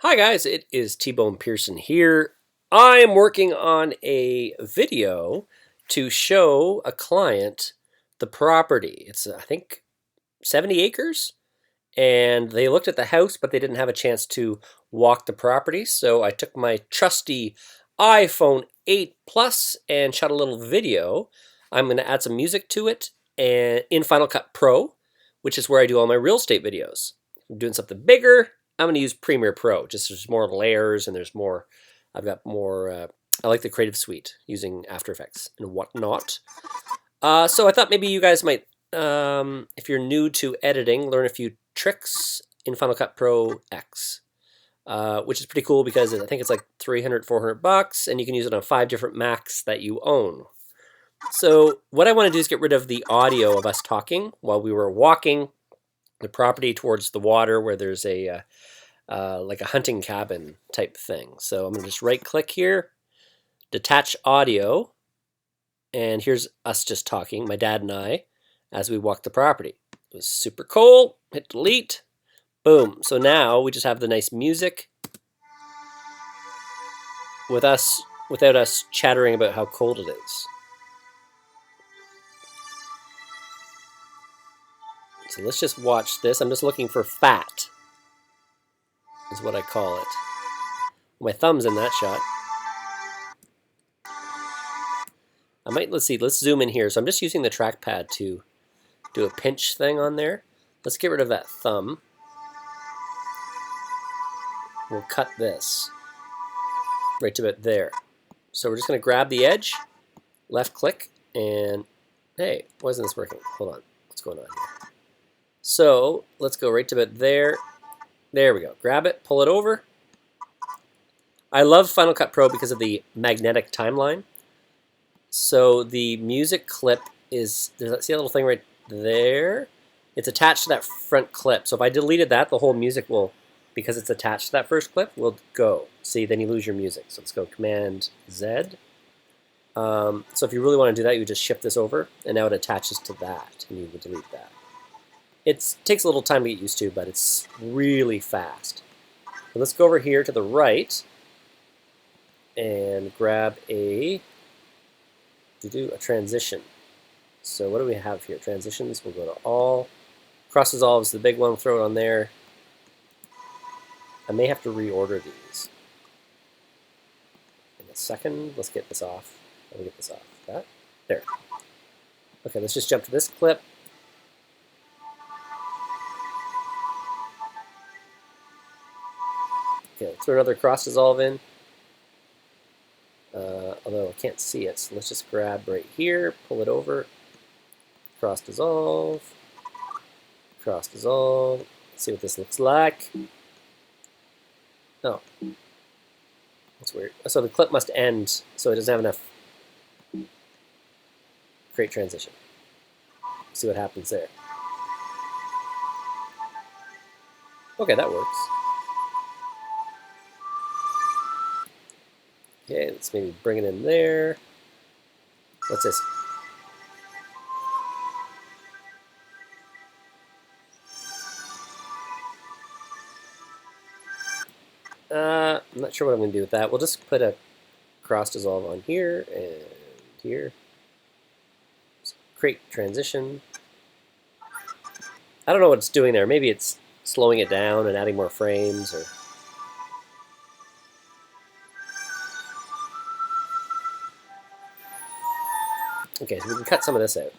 Hi guys, it is T-Bone Pearson here. I am working on a video to show a client the property. It's I think 70 acres, and they looked at the house but they didn't have a chance to walk the property. So I took my trusty iPhone 8 Plus and shot a little video. I'm going to add some music to it and in Final Cut Pro, which is where I do all my real estate videos. If I'm doing something bigger, I'm going to use Premiere Pro. Just there's more layers and there's more. I've got more. I like the Creative Suite using After Effects and whatnot. So I thought maybe you guys might, if you're new to editing, learn a few tricks in Final Cut Pro X, which is pretty cool because I think it's like 300, 400 bucks, and you can use it on 5 different Macs that you own. So what I want to do is get rid of the audio of us talking while we were walking the property towards the water where there's a like a hunting cabin type thing. So I'm going to just right click here, detach audio, and here's us just talking, my dad and I, as we walk the property. It was super cold, hit delete, boom. So now we just have the nice music with us without us chattering about how cold it is. So let's just watch this. I'm just looking for fat, is what I call it. My thumb's in that shot. I might, let's zoom in here. So I'm just using the trackpad to do a pinch thing on there. Let's get rid of that thumb. We'll cut this right to about there. So we're just going to grab the edge, left click, and hey, why isn't this working? Hold on, what's going on here? So let's go right to about there. There we go. Grab it, pull it over. I love Final Cut Pro because of the magnetic timeline. So the music clip is, see that little thing right there? It's attached to that front clip. So if I deleted that, the whole music will, because it's attached to that first clip, will go. See, then you lose your music. So let's go Command Z. So if you really want to do that, you just shift this over, and now it attaches to that, and you can delete that. It takes a little time to get used to, but it's really fast. So let's go over here to the right and grab a transition. So what do we have here? Transitions, we'll go to all. Cross dissolve is the big one, we'll throw it on there. I may have to reorder these in a second. Let's get this off. Let me get this off. That? There. Okay, let's just jump to this clip. Okay, throw another cross dissolve in. Although I can't see it, so let's just grab right here, pull it over, cross dissolve, cross dissolve. Let's see what this looks like. Oh, that's weird. So the clip must end, so it doesn't have enough. Create transition. See what happens there. Okay, that works. Okay, let's maybe bring it in there. What's this? I'm not sure what I'm going to do with that. We'll just put a cross dissolve on here and here. Just create transition. I don't know what it's doing there. Maybe it's slowing it down and adding more frames, or okay, so we can cut some of this out.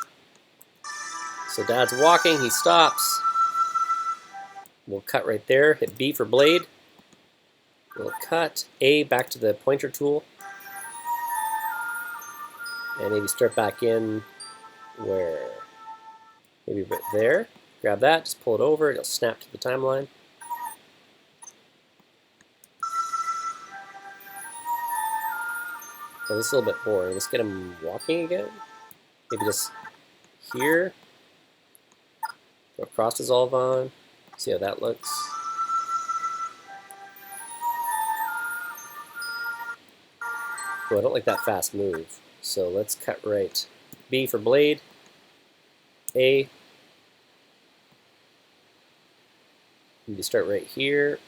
So Dad's walking, he stops. We'll cut right there, hit B for blade. We'll cut A back to the pointer tool. And maybe start back in where? Maybe right there. Grab that, just pull it over, it'll snap to the timeline. Oh, this is a little bit boring. Let's get him walking again. Maybe just here. Throw cross dissolve on. See how that looks. Oh, I don't like that fast move. So let's cut right. B for blade. A. Maybe start right here.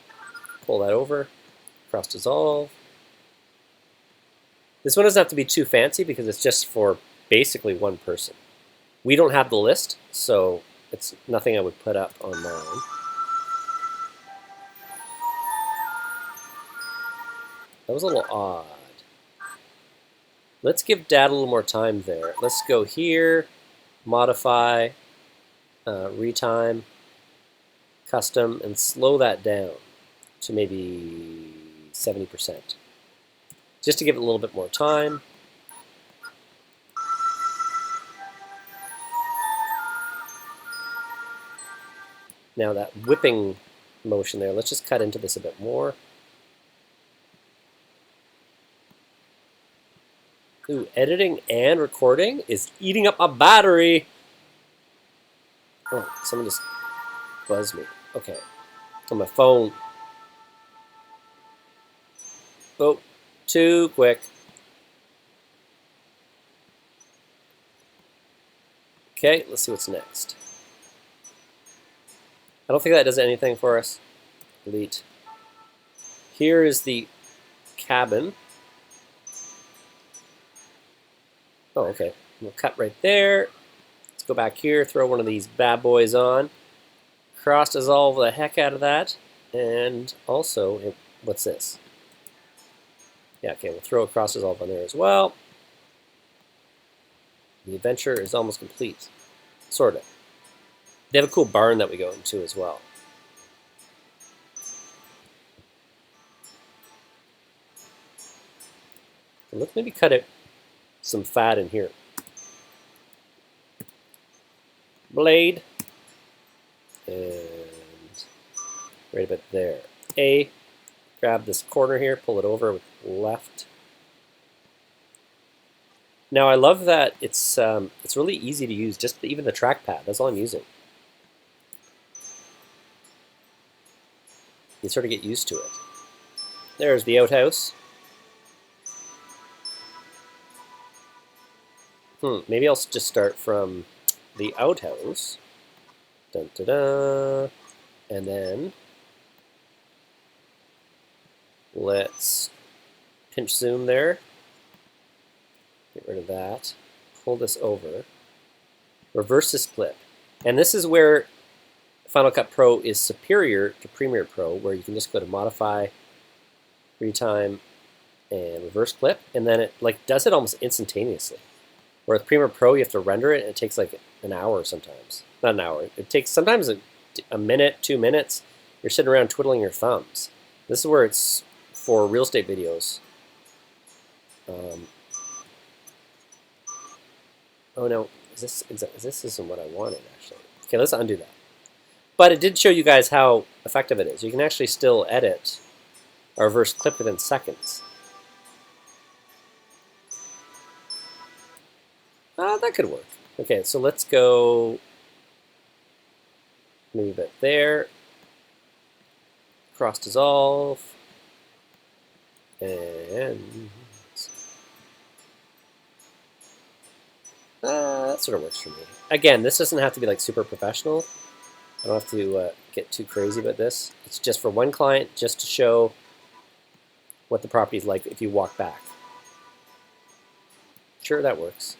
pull that over, cross dissolve. This one doesn't have to be too fancy because it's just for basically one person. We don't have the list, so it's nothing I would put up on mine. That was a little odd. Let's give Dad a little more time there. Let's go here, modify, retime, custom, and slow that down to maybe 70%. Just to give it a little bit more time. Now that whipping motion there, let's just cut into this a bit more. Ooh, editing and recording is eating up my battery. Oh, someone just buzzed me. Okay, on my phone. Oh, too quick. Okay, let's see what's next. I don't think that does anything for us. Delete. Here is the cabin. Oh, okay. We'll cut right there. Let's go back here, throw one of these bad boys on. Cross dissolve the heck out of that. And also, what's this? Yeah, okay, we'll throw a cross dissolve on there as well. The adventure is almost complete. Sort of. They have a cool barn that we go into as well. And let's maybe cut it some fat in here. Blade. And right about there. A. Grab this corner here, pull it over with left. Now I love that it's really easy to use, just even the trackpad. That's all I'm using. You sort of get used to it. There's the outhouse. Maybe I'll just start from the outhouse. Dun, dun, dun. And then let's pinch zoom there. Get rid of that. Pull this over. Reverse this clip. And this is where Final Cut Pro is superior to Premiere Pro, where you can just go to Modify, Retime, and Reverse Clip, and then it does it almost instantaneously. Where with Premiere Pro, you have to render it, and it takes like an hour sometimes. Not an hour. It takes sometimes a minute, 2 minutes. You're sitting around twiddling your thumbs. This is where it's for real estate videos. Oh no, this isn't what I wanted actually. Okay, let's undo that. But it did show you guys how effective it is. You can actually still edit or reverse clip within seconds. That could work. Okay, so let's go move it there. Cross dissolve. And that sort of works for me. Again, this doesn't have to be like super professional. I don't have to get too crazy about this. It's just for one client, just to show what the property is like if you walk back. Sure, that works.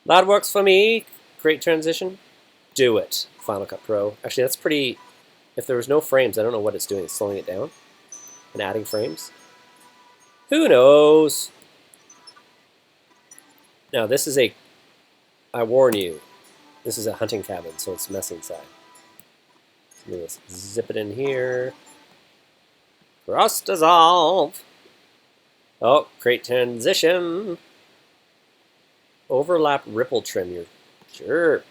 That works for me. Great transition. Do it, Final Cut Pro. Actually, that's pretty... If there was no frames, I don't know what it's doing. It's slowing it down and adding frames. Who knows? Now, this is I warn you, this is a hunting cabin, so it's messy inside. Let me zip it in here. Cross dissolve. Oh, great transition. Overlap ripple trim here. Sure.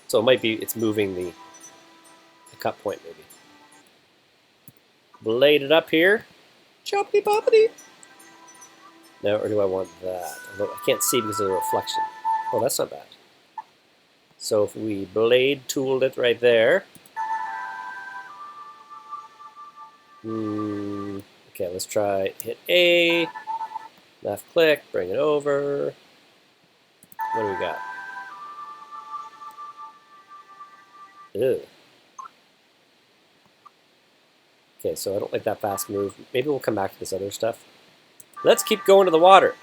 So it might be, it's moving the cut point maybe. Blade it up here. Choppity boppity. Now, or do I want that? Although I can't see because of the reflection. Oh, that's not bad. So if we blade tooled it right there. Okay, let's try hit A. Left click, bring it over. What do we got? Ew. Okay, so I don't like that fast move. Maybe we'll come back to this other stuff. Let's keep going to the water.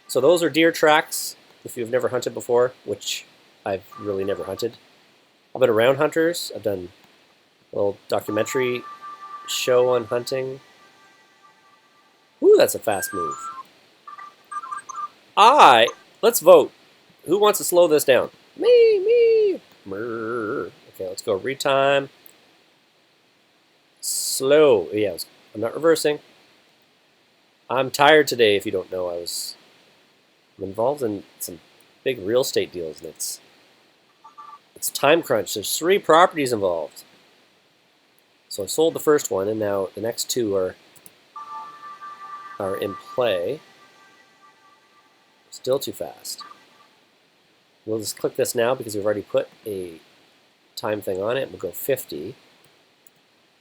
So those are deer tracks, if you've never hunted before, which I've really never hunted. I've been around hunters. I've done a little documentary show on hunting. Ooh, that's a fast move. Let's vote. Who wants to slow this down? Me. Okay, let's go. Retime. Slow. Yeah, I'm not reversing. I'm tired today, if you don't know. I'm involved in some big real estate deals, and it's time crunch. There's 3 properties involved. So I sold the first one, and now the next 2 are in play. Still too fast. We'll just click this now because we've already put a time thing on it. We'll go 50.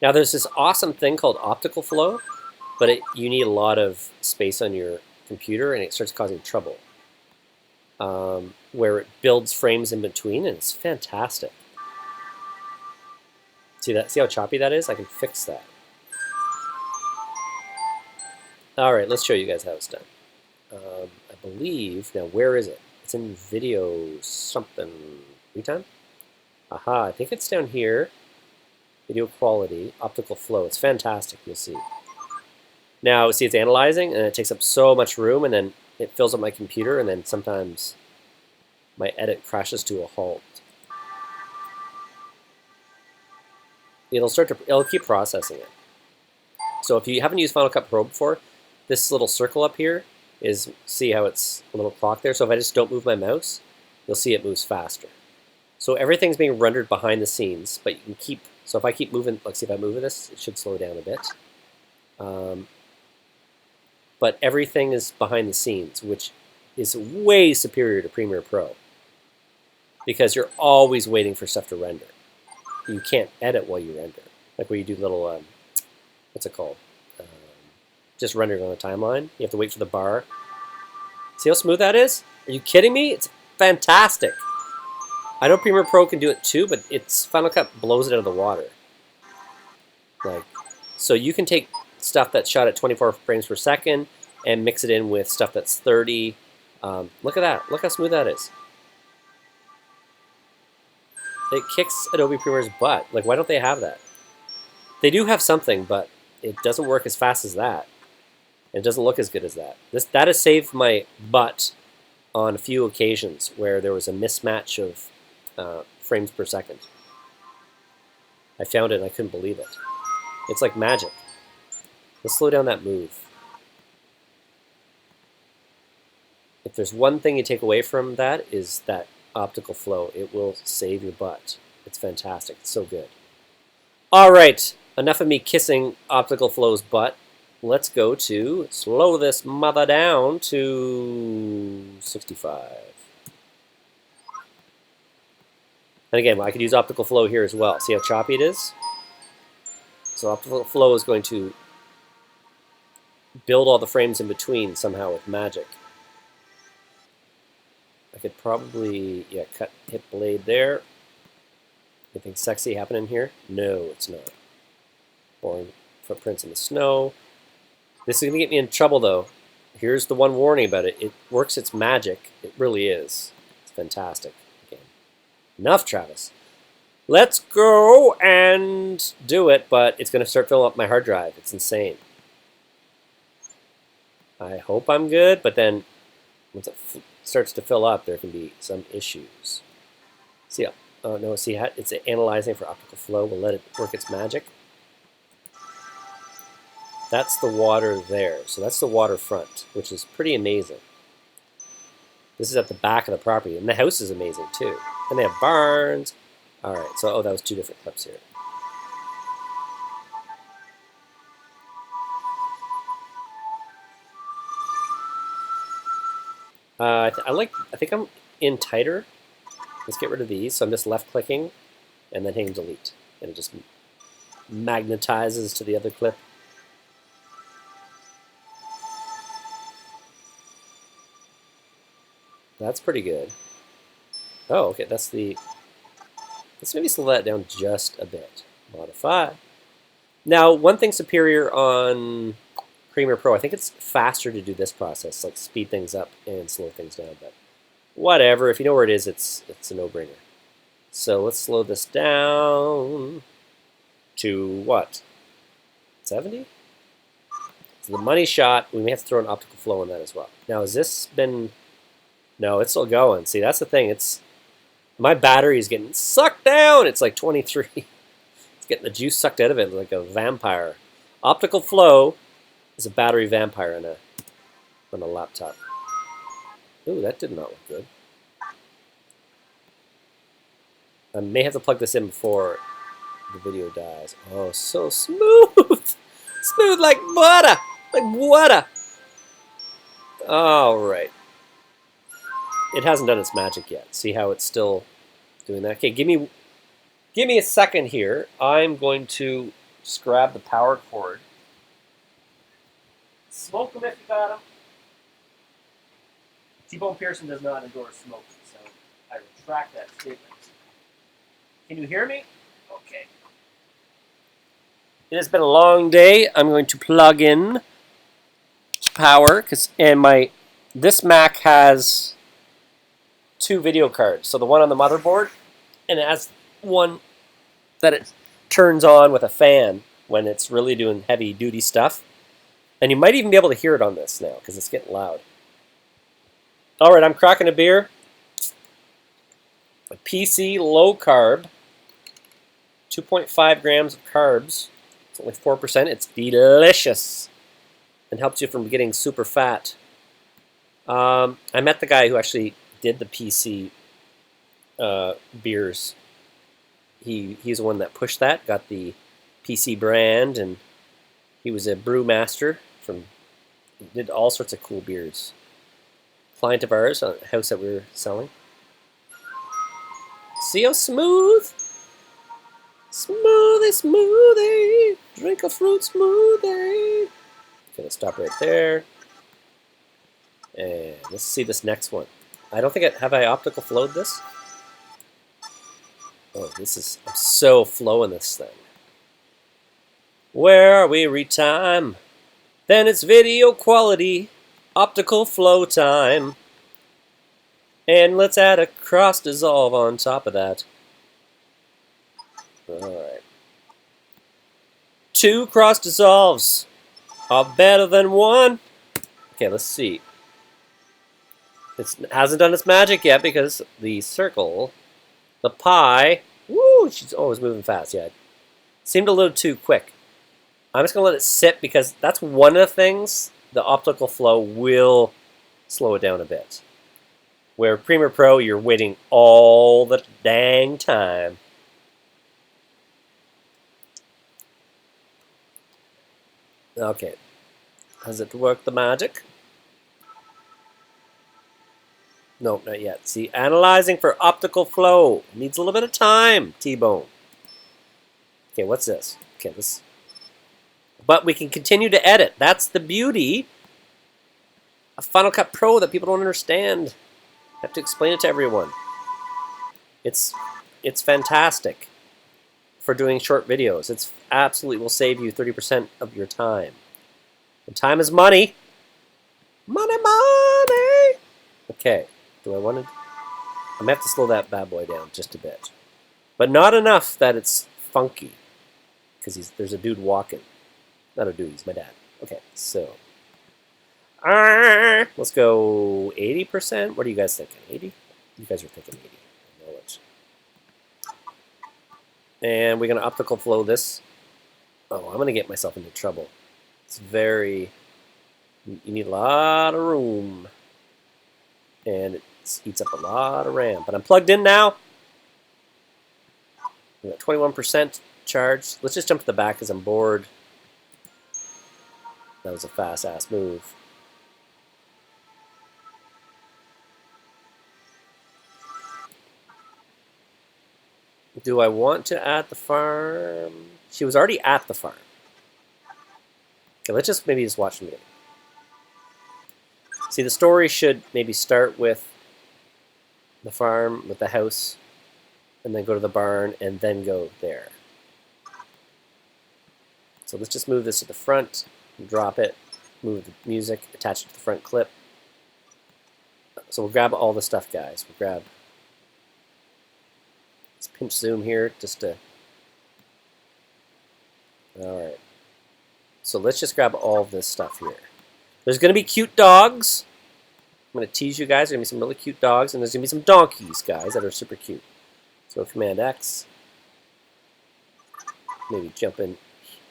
Now there's this awesome thing called optical flow, but you need a lot of space on your computer, and it starts causing trouble. Where it builds frames in between, and it's fantastic. See that? See how choppy that is? I can fix that. All right, let's show you guys how it's done. I believe, now where is it? It's in video something. Retime? Aha, I think it's down here. Video quality, optical flow. It's fantastic, you'll see. Now, see, it's analyzing, and it takes up so much room, and then it fills up my computer, and then sometimes my edit crashes to a halt. It'll keep processing it. So if you haven't used Final Cut Pro before, this little circle up here is, see how it's a little clock there? So if I just don't move my mouse, you'll see it moves faster. So everything's being rendered behind the scenes, but you can keep, so if I keep moving, let's see if I move this, it should slow down a bit. But everything is behind the scenes, which is way superior to Premiere Pro because you're always waiting for stuff to render. You can't edit while you render, like where you do little, what's it called? Just rendering on a timeline. You have to wait for the bar. See how smooth that is? Are you kidding me? It's fantastic. I know Premiere Pro can do it too, but Final Cut blows it out of the water. Like, so you can take stuff that's shot at 24 frames per second and mix it in with stuff that's 30. Look at that. Look how smooth that is. It kicks Adobe Premiere's butt. Like, why don't they have that? They do have something, but it doesn't work as fast as that. It doesn't look as good as that. That has saved my butt on a few occasions where there was a mismatch of frames per second. I found it and I couldn't believe it. It's like magic. Let's slow down that move. If there's one thing you take away from that is that optical flow. It will save your butt. It's fantastic. It's so good. All right, enough of me kissing optical flow's butt. Let's go to slow this mother down to 65. And again, I could use optical flow here as well. See how choppy it is? So optical flow is going to build all the frames in between somehow with magic. I could probably, yeah, hit blade there. Anything sexy happening here? No, it's not. Boring footprints in the snow. This is going to get me in trouble, though. Here's the one warning about it. It works its magic. It really is. It's fantastic. Again. Enough, Travis. Let's go and do it, but it's going to start filling up my hard drive. It's insane. I hope I'm good, but then once it starts to fill up, there can be some issues. See, oh no, see, it's analyzing for optical flow. We'll let it work its magic. That's the water there. So that's the waterfront, which is pretty amazing. This is at the back of the property, and the house is amazing too. And they have barns. All right, so oh, that was 2 different clips here. I think I'm in tighter. Let's get rid of these. So I'm just left clicking and then hitting delete. And it just magnetizes to the other clip. That's pretty good. Oh, okay, that's the Let's maybe slow that down just a bit. Modify. Now, one thing superior on Premiere Pro, I think it's faster to do this process, like speed things up and slow things down. But whatever, if you know where it is, it's a no-brainer. So let's slow this down to what? 70? So the money shot, we may have to throw an optical flow in that as well. Now, has this been... No, it's still going. See, that's the thing. It's my battery is getting sucked down. It's like 23. It's getting the juice sucked out of it like a vampire. Optical flow is a battery vampire on a laptop. Ooh, that did not look good. I may have to plug this in before the video dies. Oh, so smooth. Smooth like butter. Like butter. All right. It hasn't done its magic yet. See how it's still doing that? Okay, give me a second here. I'm going to just grab the power cord. Smoke them if you got them. T-Bone Pearson does not endorse smoking, so I retract that statement. Can you hear me? Okay. It has been a long day. I'm going to plug in power and this Mac has 2 video cards. So the one on the motherboard, and it has one that it turns on with a fan when it's really doing heavy duty stuff. And you might even be able to hear it on this now because it's getting loud. All right, I'm cracking a beer. A PC low carb, 2.5 grams of carbs. It's only 4%. It's delicious and helps you from getting super fat. I met the guy who actually did the PC beers. He's the one that pushed that, got the PC brand, and he was a brewmaster he did all sorts of cool beers. Client of ours, a house that we were selling. See how smooth? Smoothie, smoothie, drink a fruit smoothie. Gonna stop right there. And let's see this next one. I don't think have I optical flowed this? Oh, I'm so flowing this thing. Where are we? Retime. Then it's video quality, optical flow time. And let's add a cross dissolve on top of that. Alright. 2 cross dissolves are better than 1. Okay, let's see. It hasn't done its magic yet because the circle, the pie, woo, she's always moving fast. Yeah, it seemed a little too quick. I'm just going to let it sit because that's one of the things. The optical flow will slow it down a bit. Where Premiere Pro, you're waiting all the dang time. Okay. Has it worked the magic? No, not yet. See, analyzing for optical flow. Needs a little bit of time, T-Bone. Okay, what's this? Okay, this... But we can continue to edit. That's the beauty of Final Cut Pro that people don't understand. I have to explain it to everyone. It's fantastic for doing short videos. It's absolutely will save you 30% of your time. And time is money. Money, money. Okay. Do I want to? I'm gonna have to slow that bad boy down just a bit, but not enough that it's funky. Because there's a dude walking. Not a dude. He's my dad. Okay, so let's go 80%. What are you guys thinking? 80? You guys are thinking 80. I know it. And we're gonna optical flow this. Oh, I'm gonna get myself into trouble. It's very. You need a lot of room, and it eats up a lot of RAM. But I'm plugged in now. I'm at 21% charged. Let's just jump to the back because I'm bored. That was a fast-ass move. Do I want to add the farm? She was already at the farm. Okay, let's just maybe just watch the video. See, the story should maybe start with the farm, with the house, and then go to the barn, and then go there. So let's just move this to the front, drop it, move the music, attach it to the front clip. So we'll grab all the stuff, guys. We'll grab, let's pinch zoom here just to, all right. So let's just grab all of this stuff here. There's going to be cute dogs. I'm going to tease you guys. There's going to be some really cute dogs, and there's going to be some donkeys, guys, that are super cute. So Command X. Maybe jump in,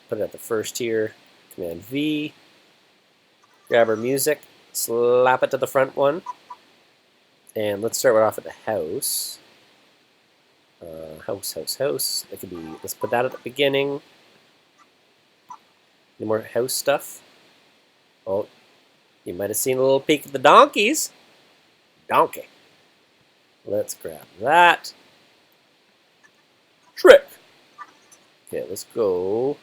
put it at the first here. Command V. Grab our music, slap it to the front one. And let's start off at the house. House. It could be, let's put that at the beginning. Any more house stuff? Oh, you might have seen a little peek at the donkeys. Donkey. Let's grab that. Trick. Okay, let's go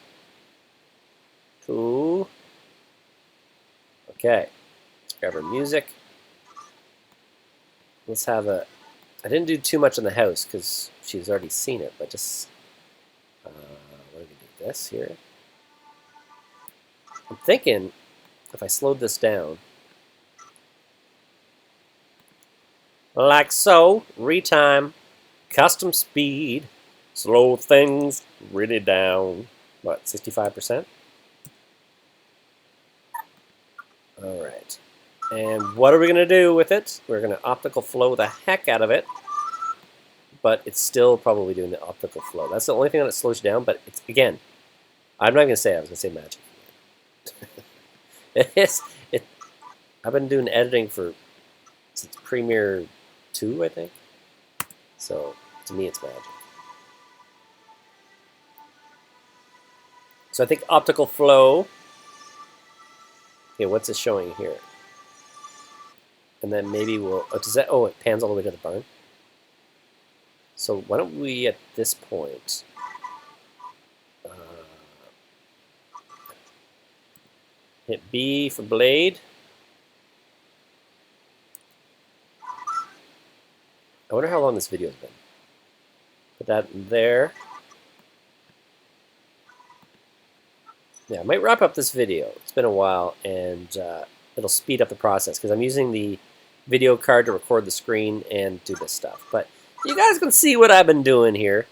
to, okay, let's grab our music. Let's have a, I didn't do too much in the house because she's already seen it, but just, what do we do this here? I'm thinking if I slowed this down, like so, retime, custom speed, slow things really down. What, 65%? All right. And what are we going to do with it? We're going to optical flow the heck out of it. But it's still probably doing the optical flow. That's the only thing that slows you down. But it's, again, I'm not going to say it. I was going to say magic. It is. I've been doing editing since Premiere 2, I think. So to me, it's magic. So I think optical flow. Okay, what's it showing here? And then maybe we'll. Oh, does that? Oh, it pans all the way to the barn. So why don't we, at this point, hit B for blade. I wonder how long this video has been. Put that in there. Yeah, I might wrap up this video. It's been a while, and it'll speed up the process because I'm using the video card to record the screen and do this stuff. But you guys can see what I've been doing here.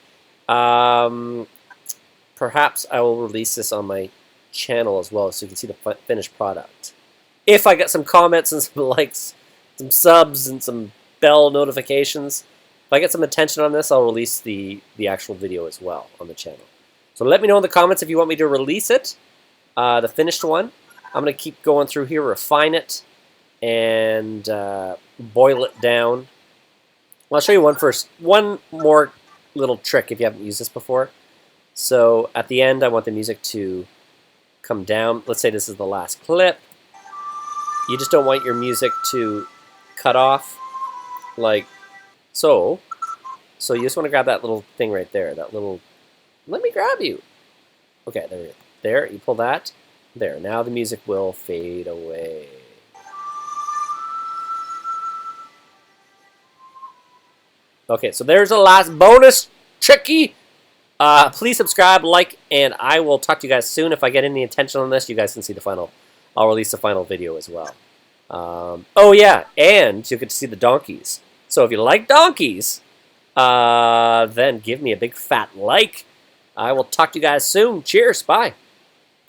Perhaps I will release this on my channel as well so you can see the finished product. If I get some comments and some likes, some subs, and some bell notifications, if I get some attention on this, I'll release the actual video as well on the channel. So let me know in the comments if you want me to release it, the finished one. I'm going to keep going through here, refine it, and boil it down. I'll show you one first. One more little trick if you haven't used this before. So at the end, I want the music to come down. Let's say this is the last clip. You just don't want your music to cut off like so. So you just want to grab that little thing right there, that little, let me grab you. Okay, there we go. There, you pull that. There, now the music will fade away. Okay, so there's a last bonus tricky. Please subscribe, like, and I will talk to you guys soon. If I get any attention on this, you guys can see the final. I'll release the final video as well. Oh yeah, and you get to see the donkeys. So if you like donkeys, then give me a big fat like. I will talk to you guys soon. Cheers, bye.